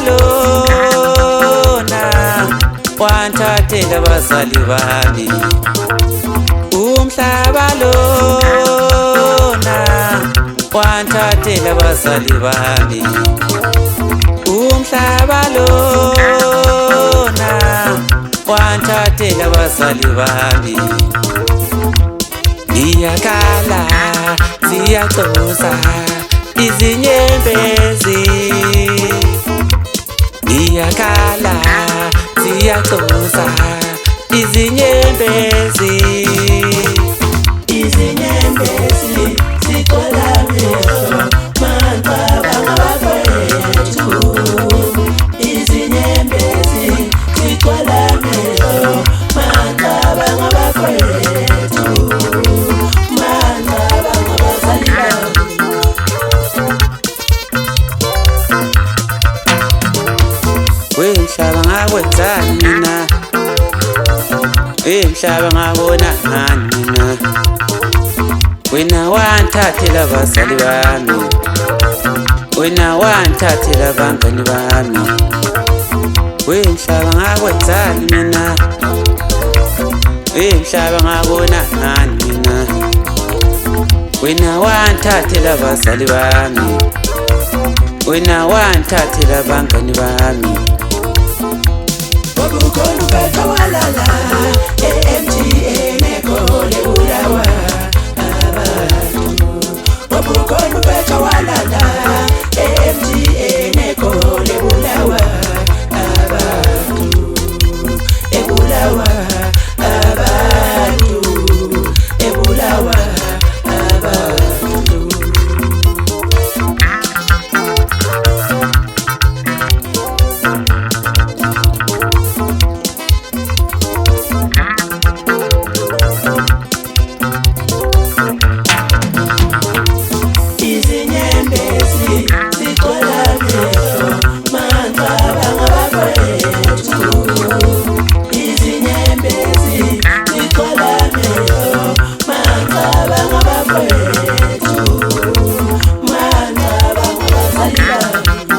lona wanthathela abazali bami. Umhlaba lona wanthathela abazali bami. Umhlaba lona wanthathela abazali bami. Ngiyakhala ziyaxosa izinyembezi. Ngiyakhala ziyaxosa izinyembezi. Izinyembezi zigcwala amehlo mangicabanga abafowethu. Izinyembezi zigcwala amehlo mangicabanga abafowethu. Mangicabanga abazali bami. Wemhlaba ngakwenzani mina? Wemhlaba ngabona ngani mina? Wena wanthathela abazali bami. Wena wanthathela abangani bami. Wemhlaba ngakwenzani mina? Wemhlaba ngabona ngani mina? Wena wanthathela abazali bami. Wena wanthathela abangani bami. Wabukhona ubetha walala e-MTN eGoli ebulawa abantu. Wabukhona ubetha walala e-MTN eGoli ebulawa abantu. Ebulawa abantu. Ebulawa abantu. Izinyembezi zigcwala amehlo mangicabanga abafowethu. Izinyembezi zigcwala amehlo mangicabanga abafowethu. Mangicabanga abazali bami.